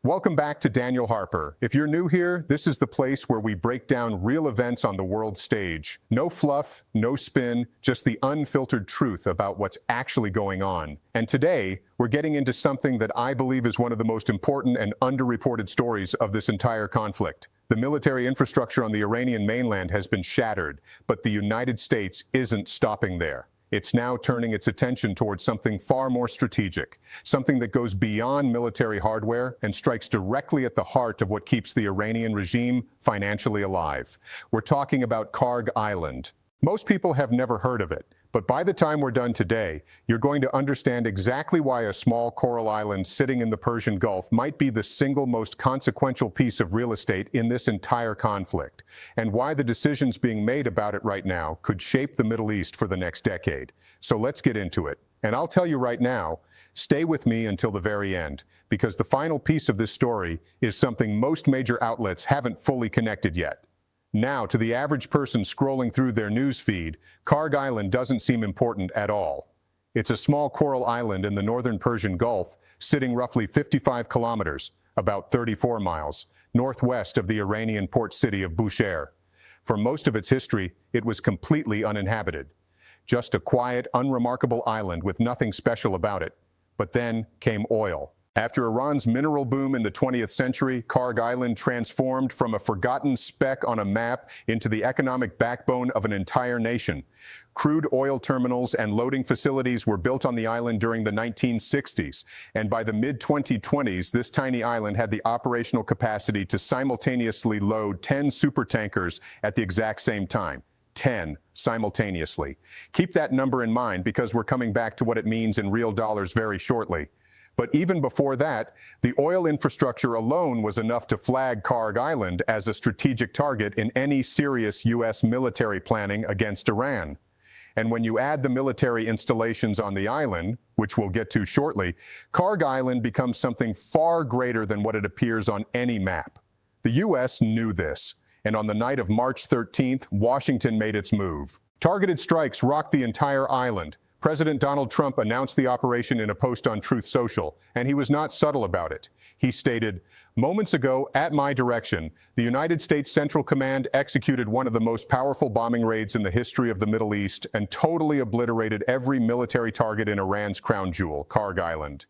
Welcome back to Daniel Harper. If you're new here, this is the place where we break down real events on the world stage. No fluff, no spin, just the unfiltered truth about what's actually going on. And today, we're getting into something that I believe is one of the most important and underreported stories of this entire conflict. The military infrastructure on the Iranian mainland has been shattered, but the United States isn't stopping there. It's now turning its attention towards something far more strategic, something that goes beyond military hardware and strikes directly at the heart of what keeps the Iranian regime financially alive. We're talking about Karg Island. Most people have never heard of it, but by the time we're done today, you're going to understand exactly why a small coral island sitting in the Persian Gulf might be the single most consequential piece of real estate in this entire conflict, and why the decisions being made about it right now could shape the Middle East for the next decade. So let's get into it. And I'll tell you right now, stay with me until the very end, because the final piece of this story is something most major outlets haven't fully connected yet. Now, to the average person scrolling through their news feed, Karg Island doesn't seem important at all. It's a small coral island in the northern Persian Gulf, sitting roughly 55 kilometers, about 34 miles, northwest of the Iranian port city of Bushehr. For most of its history, it was completely uninhabited. Just a quiet, unremarkable island with nothing special about it. But then came oil. After Iran's mineral boom in the 20th century, Karg Island transformed from a forgotten speck on a map into the economic backbone of an entire nation. Crude oil terminals and loading facilities were built on the island during the 1960s, and by the mid-2020s, this tiny island had the operational capacity to simultaneously load 10 supertankers at the exact same time. 10 simultaneously. Keep that number in mind because we're coming back to what it means in real dollars very shortly. But even before that, the oil infrastructure alone was enough to flag Karg Island as a strategic target in any serious U.S. military planning against Iran. And when you add the military installations on the island, which we'll get to shortly, Karg Island becomes something far greater than what it appears on any map. The U.S. knew this, and on the night of March 13th, Washington made its move. Targeted strikes rocked the entire island. President Donald Trump announced the operation in a post on Truth Social, and he was not subtle about it. He stated, "Moments ago, at my direction, the United States Central Command executed one of the most powerful bombing raids in the history of the Middle East and totally obliterated every military target in Iran's crown jewel, Karg Island."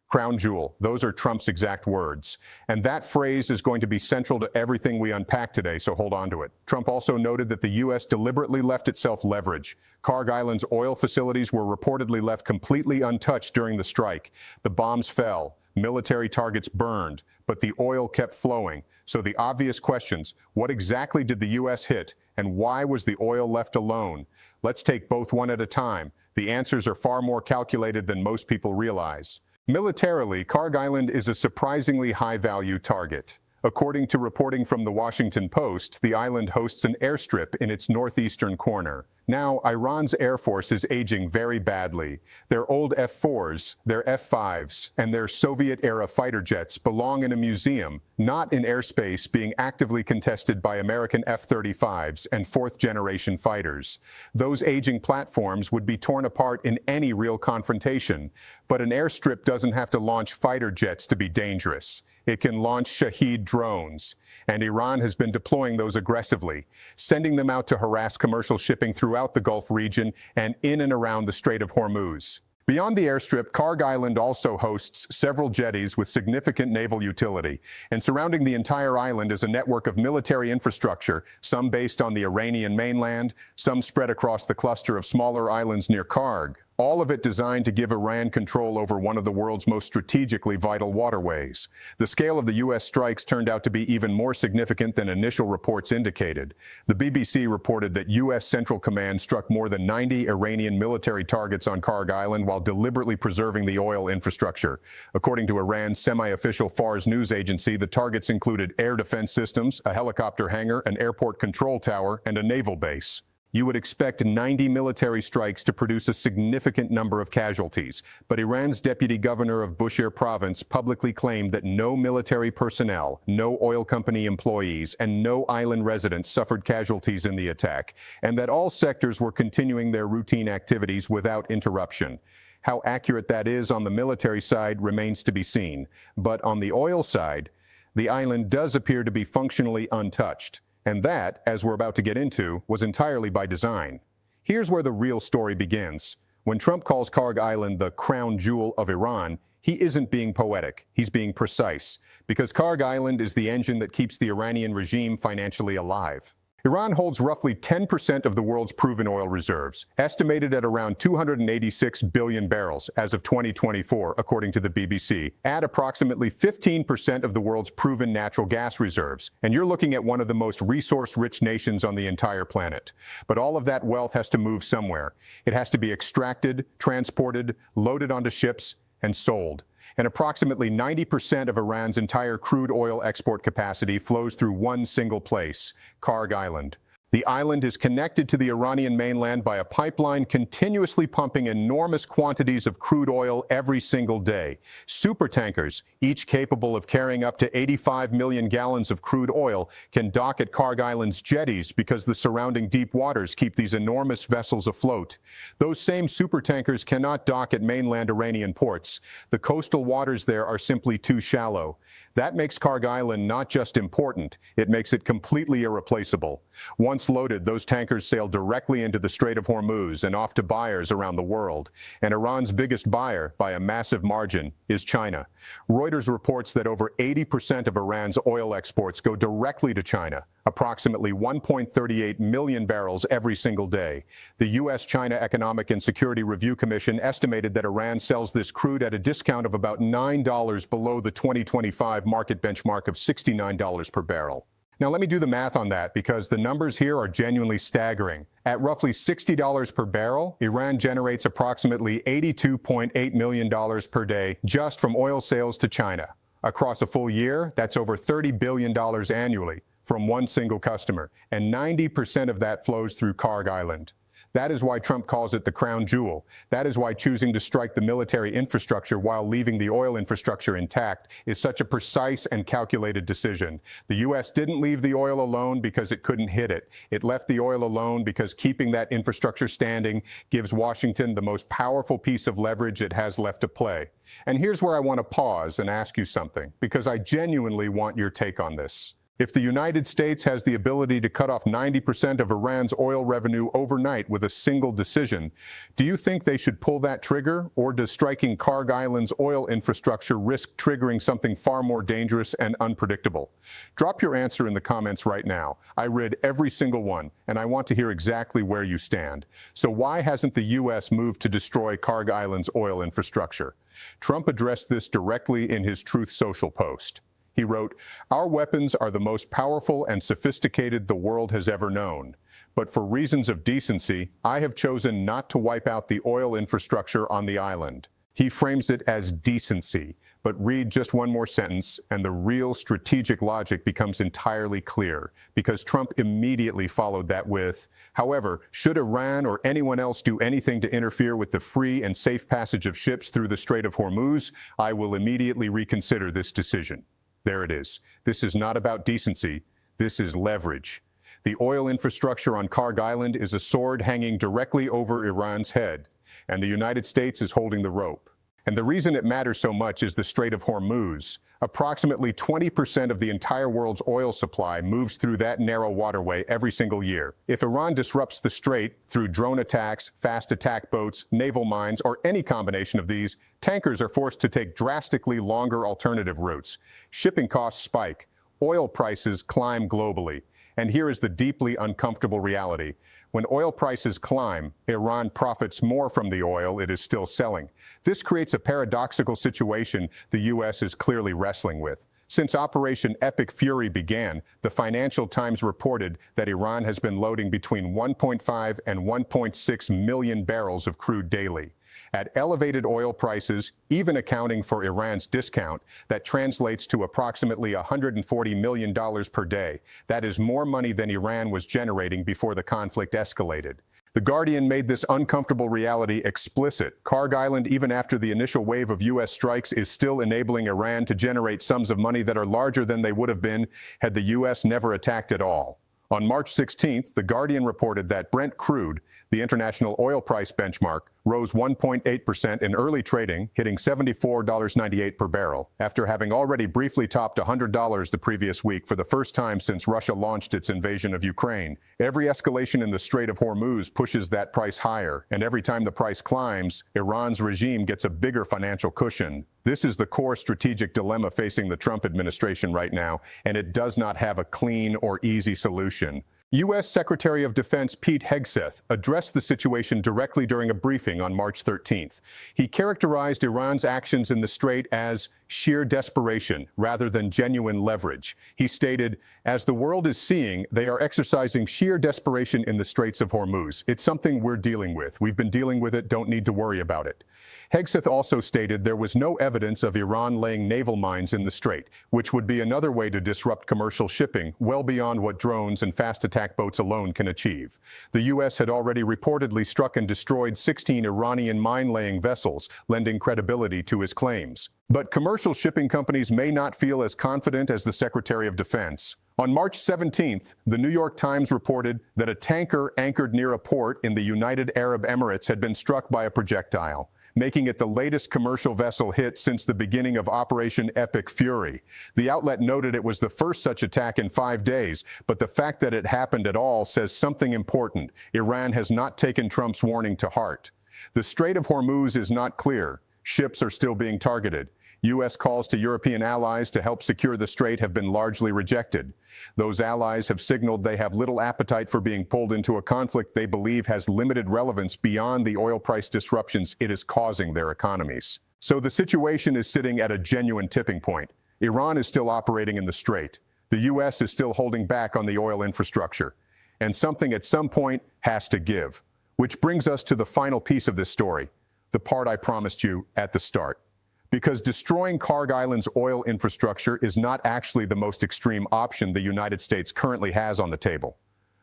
Crown jewel, those are Trump's exact words. And that phrase is going to be central to everything we unpack today, so hold on to it. Trump also noted that the U.S. deliberately left itself leverage. Karg Island's oil facilities were reportedly left completely untouched during the strike. The bombs fell, military targets burned, but the oil kept flowing. So the obvious questions, what exactly did the U.S. hit, and why was the oil left alone? Let's take both one at a time. The answers are far more calculated than most people realize. Militarily, Karg Island is a surprisingly high-value target. According to reporting from the Washington Post, the island hosts an airstrip in its northeastern corner. Now, Iran's Air Force is aging very badly. Their old F-4s, their F-5s, and their Soviet-era fighter jets belong in a museum, not in airspace being actively contested by American F-35s and fourth-generation fighters. Those aging platforms would be torn apart in any real confrontation, but an airstrip doesn't have to launch fighter jets to be dangerous. It can launch Shahed drones, and Iran has been deploying those aggressively, sending them out to harass commercial shipping throughout the Gulf region and in and around the Strait of Hormuz. Beyond the airstrip, Karg Island also hosts several jetties with significant naval utility, and surrounding the entire island is a network of military infrastructure, some based on the Iranian mainland, some spread across the cluster of smaller islands near Karg. All of it designed to give Iran control over one of the world's most strategically vital waterways. The scale of the U.S. strikes turned out to be even more significant than initial reports indicated. The BBC reported that U.S. Central Command struck more than 90 Iranian military targets on Karg Island while deliberately preserving the oil infrastructure. According to Iran's semi-official Fars news agency, the targets included air defense systems, a helicopter hangar, an airport control tower, and a naval base. You would expect 90 military strikes to produce a significant number of casualties, but Iran's deputy governor of Bushehr province publicly claimed that no military personnel, no oil company employees, and no island residents suffered casualties in the attack, and that all sectors were continuing their routine activities without interruption. How accurate that is on the military side remains to be seen. But on the oil side, the island does appear to be functionally untouched. And that, as we're about to get into, was entirely by design. Here's where the real story begins. When Trump calls Kharg Island the crown jewel of Iran, he isn't being poetic, he's being precise, because Kharg Island is the engine that keeps the Iranian regime financially alive. Iran holds roughly 10% of the world's proven oil reserves, estimated at around 286 billion barrels as of 2024, according to the BBC. Add approximately 15% of the world's proven natural gas reserves, and you're looking at one of the most resource-rich nations on the entire planet. But all of that wealth has to move somewhere. It has to be extracted, transported, loaded onto ships, and sold. And approximately 90% of Iran's entire crude oil export capacity flows through one single place, Kharg Island. The island is connected to the Iranian mainland by a pipeline continuously pumping enormous quantities of crude oil every single day. Supertankers, each capable of carrying up to 85 million gallons of crude oil, can dock at Kharg Island's jetties because the surrounding deep waters keep these enormous vessels afloat. Those same supertankers cannot dock at mainland Iranian ports. The coastal waters there are simply too shallow. That makes Kharg Island not just important, it makes it completely irreplaceable. Once loaded, those tankers sail directly into the Strait of Hormuz and off to buyers around the world. And Iran's biggest buyer, by a massive margin, is China. Reuters reports that over 80% of Iran's oil exports go directly to China, approximately 1.38 million barrels every single day. The U.S.-China Economic and Security Review Commission estimated that Iran sells this crude at a discount of about $9 below the 2025 market benchmark of $69 per barrel. Now let me do the math on that because the numbers here are genuinely staggering. At roughly $60 per barrel, Iran generates approximately $82.8 million per day just from oil sales to China. Across a full year, that's over $30 billion annually from one single customer, and 90% of that flows through Kharg Island. That is why Trump calls it the crown jewel. That is why choosing to strike the military infrastructure while leaving the oil infrastructure intact is such a precise and calculated decision. The U.S. didn't leave the oil alone because it couldn't hit it. It left the oil alone because keeping that infrastructure standing gives Washington the most powerful piece of leverage it has left to play. And here's where I want to pause and ask you something, because I genuinely want your take on this. If the United States has the ability to cut off 90% of Iran's oil revenue overnight with a single decision, do you think they should pull that trigger, or does striking Kharg Island's oil infrastructure risk triggering something far more dangerous and unpredictable? Drop your answer in the comments right now. I read every single one, and I want to hear exactly where you stand. So why hasn't the U.S. moved to destroy Kharg Island's oil infrastructure? Trump addressed this directly in his Truth Social post. He wrote, "Our weapons are the most powerful and sophisticated the world has ever known. But for reasons of decency, I have chosen not to wipe out the oil infrastructure on the island." He frames it as decency, but read just one more sentence and the real strategic logic becomes entirely clear, because Trump immediately followed that with, "However, should Iran or anyone else do anything to interfere with the free and safe passage of ships through the Strait of Hormuz, I will immediately reconsider this decision." There it is. This is not about decency. This is leverage. The oil infrastructure on Kharg Island is a sword hanging directly over Iran's head, and the United States is holding the rope. And the reason it matters so much is the Strait of Hormuz. Approximately 20% of the entire world's oil supply moves through that narrow waterway every single year. If Iran disrupts the strait through drone attacks, fast attack boats, naval mines, or any combination of these, tankers are forced to take drastically longer alternative routes. Shipping costs spike. Oil prices climb globally. And here is the deeply uncomfortable reality. When oil prices climb, Iran profits more from the oil it is still selling. This creates a paradoxical situation the U.S. is clearly wrestling with. Since Operation Epic Fury began, the Financial Times reported that Iran has been loading between 1.5 and 1.6 million barrels of crude daily. At elevated oil prices, even accounting for Iran's discount, that translates to approximately $140 million per day. That is more money than Iran was generating before the conflict escalated. The Guardian made this uncomfortable reality explicit. Kharg Island, even after the initial wave of U.S. strikes, is still enabling Iran to generate sums of money that are larger than they would have been had the U.S. never attacked at all. On March 16th, The Guardian reported that Brent crude, The international oil price benchmark rose 1.8% in early trading, hitting $74.98 per barrel, after having already briefly topped $100 the previous week for the first time since Russia launched its invasion of Ukraine. Every escalation in the Strait of Hormuz pushes that price higher, and every time the price climbs, Iran's regime gets a bigger financial cushion. This is the core strategic dilemma facing the Trump administration right now, and it does not have a clean or easy solution. U.S. Secretary of Defense Pete Hegseth addressed the situation directly during a briefing on March 13th. He characterized Iran's actions in the Strait as sheer desperation rather than genuine leverage. He stated, "As the world is seeing, they are exercising sheer desperation in the Straits of Hormuz. It's something we're dealing with. We've been dealing with it, don't need to worry about it." Hegseth also stated there was no evidence of Iran laying naval mines in the Strait, which would be another way to disrupt commercial shipping well beyond what drones and fast attack boats alone can achieve. The U.S. had already reportedly struck and destroyed 16 Iranian mine-laying vessels, lending credibility to his claims. But commercial shipping companies may not feel as confident as the Secretary of Defense. On March 17th, the New York Times reported that a tanker anchored near a port in the United Arab Emirates had been struck by a projectile, making it the latest commercial vessel hit since the beginning of Operation Epic Fury. The outlet noted it was the first such attack in 5 days, but the fact that it happened at all says something important. Iran has not taken Trump's warning to heart. The Strait of Hormuz is not clear. Ships are still being targeted. U.S. calls to European allies to help secure the strait have been largely rejected. Those allies have signaled they have little appetite for being pulled into a conflict they believe has limited relevance beyond the oil price disruptions it is causing their economies. So the situation is sitting at a genuine tipping point. Iran is still operating in the strait. The U.S. is still holding back on the oil infrastructure. And something at some point has to give. Which brings us to the final piece of this story, the part I promised you at the start. Because destroying Kharg Island's oil infrastructure is not actually the most extreme option the United States currently has on the table.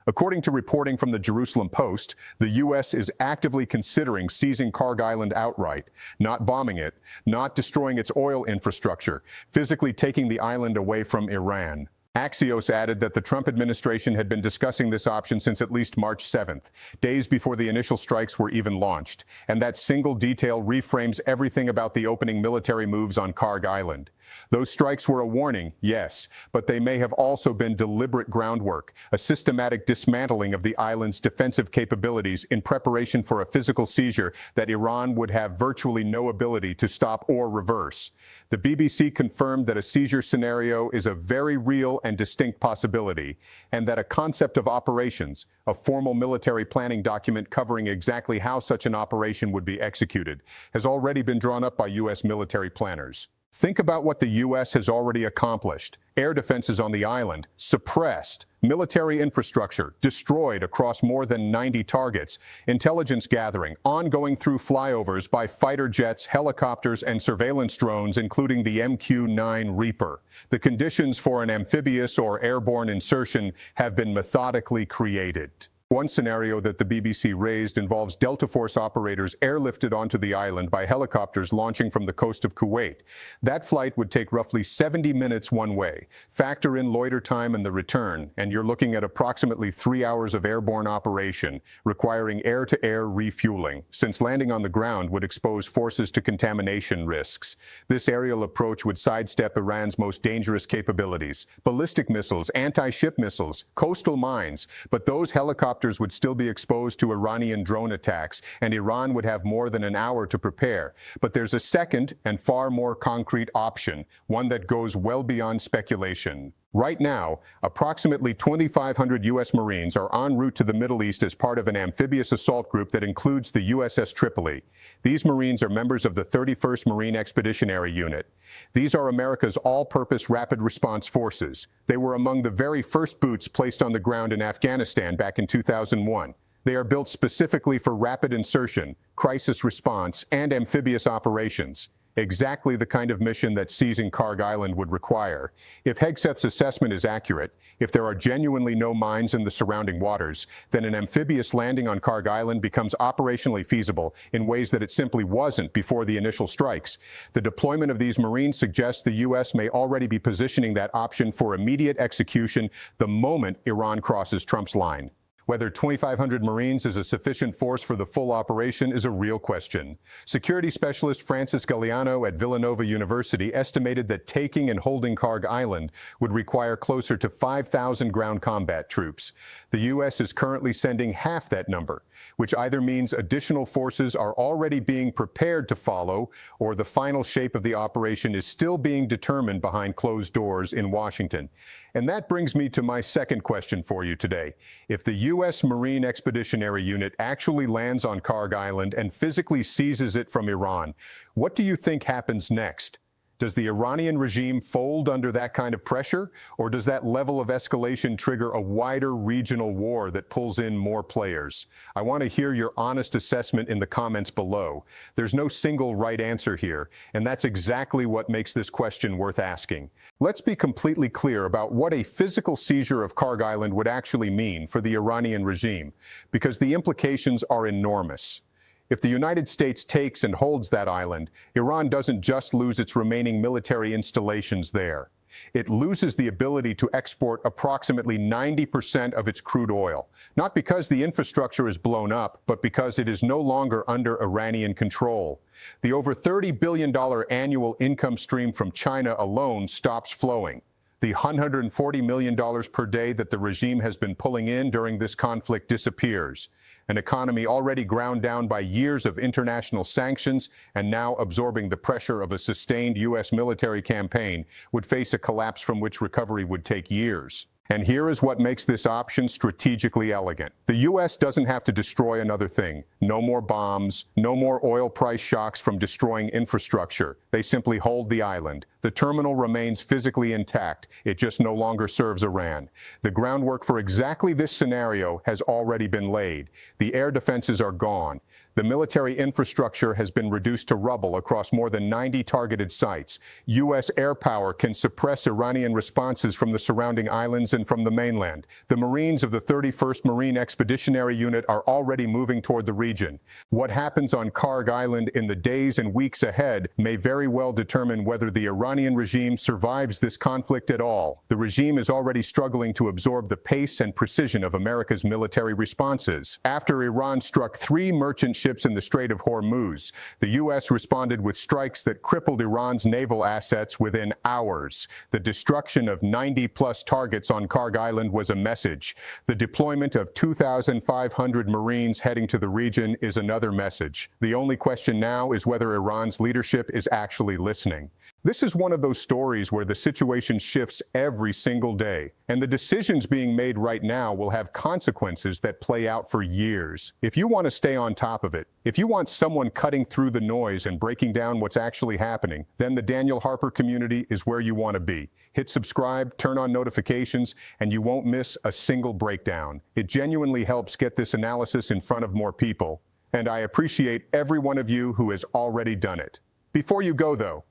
According to reporting from the Jerusalem Post, the U.S. is actively considering seizing Kharg Island outright, not bombing it, not destroying its oil infrastructure, physically taking the island away from Iran. Axios added that the Trump administration had been discussing this option since at least March 7th, days before the initial strikes were even launched, and that single detail reframes everything about the opening military moves on Kharg Island. Those strikes were a warning, yes, but they may have also been deliberate groundwork, a systematic dismantling of the island's defensive capabilities in preparation for a physical seizure that Iran would have virtually no ability to stop or reverse. The BBC confirmed that a seizure scenario is a very real and distinct possibility, and that a concept of operations, a formal military planning document covering exactly how such an operation would be executed, has already been drawn up by U.S. military planners. Think about what the U.S. has already accomplished. Air defenses on the island, suppressed. Military infrastructure, destroyed across more than 90 targets. Intelligence gathering, ongoing through flyovers by fighter jets, helicopters, and surveillance drones, including the MQ-9 Reaper. The conditions for an amphibious or airborne insertion have been methodically created. One scenario that the BBC raised involves Delta Force operators airlifted onto the island by helicopters launching from the coast of Kuwait. That flight would take roughly 70 minutes one way. Factor in loiter time and the return, and you're looking at approximately 3 hours of airborne operation, requiring air-to-air refueling, since landing on the ground would expose forces to contamination risks. This aerial approach would sidestep Iran's most dangerous capabilities: ballistic missiles, anti-ship missiles, coastal mines, but those helicopters would still be exposed to Iranian drone attacks, and Iran would have more than an hour to prepare. But there's a second and far more concrete option, one that goes well beyond speculation. Right now, approximately 2,500 U.S. Marines are en route to the Middle East as part of an amphibious assault group that includes the USS Tripoli. These Marines are members of the 31st Marine Expeditionary Unit. These are America's all-purpose rapid response forces. They were among the very first boots placed on the ground in Afghanistan back in 2001. They are built specifically for rapid insertion, crisis response, and amphibious operations. Exactly the kind of mission that seizing Kharg Island would require. If Hegseth's assessment is accurate, if there are genuinely no mines in the surrounding waters, then an amphibious landing on Kharg Island becomes operationally feasible in ways that it simply wasn't before the initial strikes. The deployment of these Marines suggests the U.S. may already be positioning that option for immediate execution the moment Iran crosses Trump's line. Whether 2,500 Marines is a sufficient force for the full operation is a real question. Security specialist Francis Galliano at Villanova University estimated that taking and holding Kharg Island would require closer to 5,000 ground combat troops. The U.S. is currently sending half that number, which either means additional forces are already being prepared to follow, or the final shape of the operation is still being determined behind closed doors in Washington. And that brings me to my second question for you today. If the U.S. Marine Expeditionary Unit actually lands on Kharg Island and physically seizes it from Iran, what do you think happens next? Does the Iranian regime fold under that kind of pressure, or does that level of escalation trigger a wider regional war that pulls in more players? I want to hear your honest assessment in the comments below. There's no single right answer here, and that's exactly what makes this question worth asking. Let's be completely clear about what a physical seizure of Kharg Island would actually mean for the Iranian regime, because the implications are enormous. If the United States takes and holds that island, Iran doesn't just lose its remaining military installations there. It loses the ability to export approximately 90% of its crude oil, not because the infrastructure is blown up, but because it is no longer under Iranian control. The over $30 billion annual income stream from China alone stops flowing. The $140 million per day that the regime has been pulling in during this conflict disappears. An economy already ground down by years of international sanctions and now absorbing the pressure of a sustained U.S. military campaign would face a collapse from which recovery would take years. And here is what makes this option strategically elegant. The U.S. doesn't have to destroy another thing. No more bombs, no more oil price shocks from destroying infrastructure. They simply hold the island. The terminal remains physically intact. It just no longer serves Iran. The groundwork for exactly this scenario has already been laid. The air defenses are gone. The military infrastructure has been reduced to rubble across more than 90 targeted sites. U.S. air power can suppress Iranian responses from the surrounding islands and from the mainland. The Marines of the 31st Marine Expeditionary Unit are already moving toward the region. What happens on Kharg Island in the days and weeks ahead may very well determine whether the Iranian regime survives this conflict at all. The regime is already struggling to absorb the pace and precision of America's military responses. After Iran struck 3 merchant ships in the Strait of Hormuz, the U.S. responded with strikes that crippled Iran's naval assets within hours. The destruction of 90-plus targets on Kharg Island was a message. The deployment of 2,500 Marines heading to the region is another message. The only question now is whether Iran's leadership is actually listening. This is one of those stories where the situation shifts every single day, and the decisions being made right now will have consequences that play out for years. If you want to stay on top of it, if you want someone cutting through the noise and breaking down what's actually happening, then the Daniel Harper community is where you want to be. Hit subscribe, turn on notifications, and you won't miss a single breakdown. It genuinely helps get this analysis in front of more people, and I appreciate every one of you who has already done it. Before you go, though,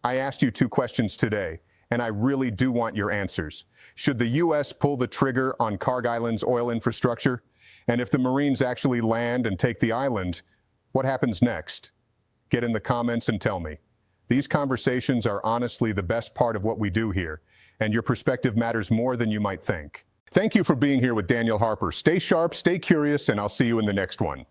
I asked you 2 questions today, and I really do want your answers. Should the U.S. pull the trigger on Kharg Island's oil infrastructure? And if the Marines actually land and take the island, what happens next? Get in the comments and tell me. These conversations are honestly the best part of what we do here, and your perspective matters more than you might think. Thank you for being here with Daniel Harper. Stay sharp, stay curious, and I'll see you in the next one.